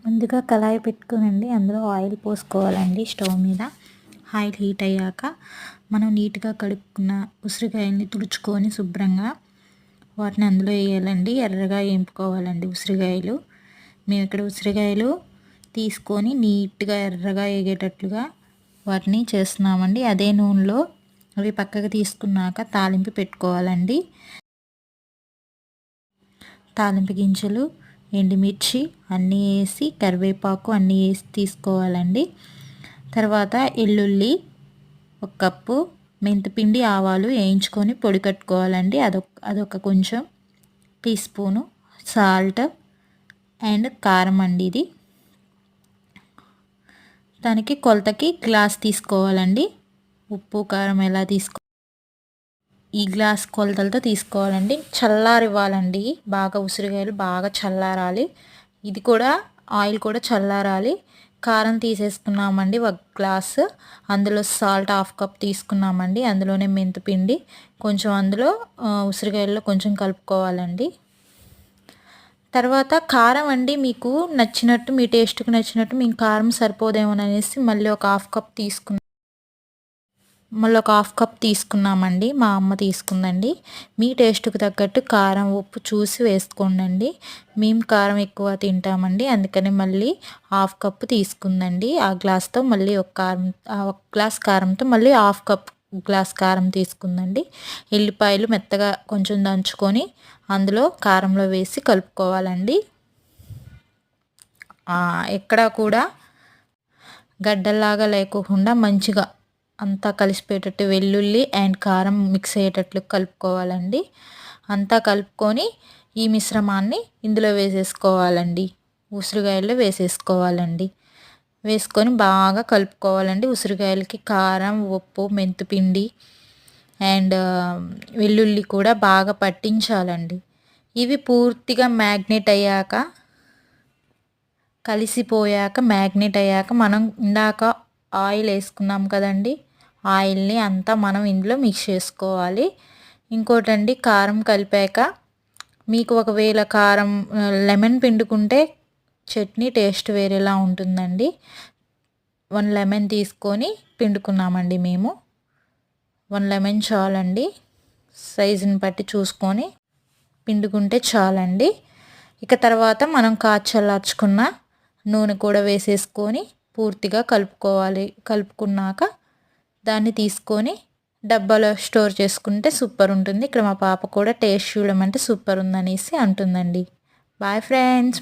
ముందుగా కళాయి పెట్టుకోనండి, అందులో ఆయిల్ పోసుకోవాలండి. స్టవ్ మీద ఆయిల్ హీట్ అయ్యాక మనం నీట్గా కడుక్కున్న ఉసిరికాయల్ని తుడుచుకొని శుభ్రంగా వాటిని అందులో వేయాలండి. ఎర్రగా వేపుకోవాలండి ఉసిరికాయలు. మేము ఇక్కడ ఉసిరికాయలు తీసుకొని నీట్గా ఎర్రగా వేగేటట్లుగా వాటిని చేస్తున్నామండి. అదే నూనెలో అవి పక్కకు తీసుకున్నాక తాలింపు పెట్టుకోవాలండి. తాలింపు గింజలు, ఎండుమిర్చి అన్నీ వేసి, కరివేపాకు అన్నీ వేసి తీసుకోవాలండి. తర్వాత ఎల్లుల్లి 1 కప్పు, మెంతిపిండి, ఆవాలు వేయించుకొని పొడి కట్టుకోవాలండి. అదొక కొంచెం టీ స్పూను సాల్ట్ అండ్ కారం అండి. ఇది దానికి కొలతకి గ్లాస్ తీసుకోవాలండి. ఉప్పు కారం ఎలా ఈ గ్లాస్ కొలతలతో తీసుకోవాలండి. చల్లారివ్వాలండి బాగా, ఉసిరికాయలు బాగా చల్లారాలి. ఇది కూడా ఆయిల్ కూడా చల్లారాలి. కారం తీసేసుకున్నామండి 1 గ్లాసు, అందులో సాల్ట్ 1/2 కప్ తీసుకున్నామండి. అందులోనే మెంతిపిండి కొంచెం, అందులో ఉసిరికాయల్లో కొంచెం కలుపుకోవాలండి. తర్వాత కారం అండి, మీకు నచ్చినట్టు, మీ టేస్ట్కి నచ్చినట్టు, మీకు కారం సరిపోదేమోననేసి మళ్ళీ ఒక 1/2 కప్ తీసుకున్నామండి. మా అమ్మ తీసుకుందండి. మీ టేస్ట్కి తగ్గట్టు కారం ఉప్పు చూసి వేసుకోండి. మేము కారం ఎక్కువ తింటామండి, అందుకని మళ్ళీ 1/2 కప్ తీసుకుందండి. ఆ గ్లాస్తో మళ్ళీ ఒక గ్లాస్ కారంతో మళ్ళీ 1/2 కప్ గ్లాస్ కారం తీసుకుందండి. ఎల్లిపాయలు మెత్తగా కొంచెం దంచుకొని అందులో కారంలో వేసి కలుపుకోవాలండి. ఎక్కడా కూడా గడ్డల్లాగా లేకోకుండా మంచిగా అంతా కలిసిపోయేటట్టు వెల్లుల్లి అండ్ కారం మిక్స్ అయ్యేటట్లు కలుపుకోవాలండి. అంతా కలుపుకొని ఈ మిశ్రమాన్ని ఇందులో వేసేసుకోవాలండి. ఉసిరికాయల్లో వేసేసుకోవాలండి. వేసుకొని బాగా కలుపుకోవాలండి. ఉసిరికాయలకి కారం, ఉప్పు, మెంతిపిండి అండ్ వెల్లుల్లి కూడా బాగా పట్టించాలండి. ఇవి పూర్తిగా మ్యాగ్నేట్ అయ్యాక మనం ఇందాక ఆయిల్ వేసుకున్నాం కదండి, ఆయిల్ని అంతా మనం ఇందులో మిక్స్ చేసుకోవాలి. ఇంకోటండి, కారం కలిపాక మీకు ఒకవేళ కారం లెమన్ పిండుకుంటే చట్నీ టేస్ట్ వేరేలా ఉంటుందండి. 1 లెమన్ తీసుకొని పిండుకున్నామండి మేము. 1 లెమన్ చాలండి, సైజుని బట్టి చూసుకొని పిండుకుంటే చాలండి. ఇక తర్వాత మనం చల్లార్చుకున్న నూనె కూడా వేసేసుకొని పూర్తిగా కలుపుకోవాలి. కలుపుకున్నాక దాన్ని తీసుకొని డబ్బాలో స్టోర్ చేసుకుంటే సూపర్ ఉంటుంది. ఇక్కడ మా పాప కూడా టేస్ట్ చూడమంటే సూపర్ ఉందనేసి అంటుందండి. Boy friends.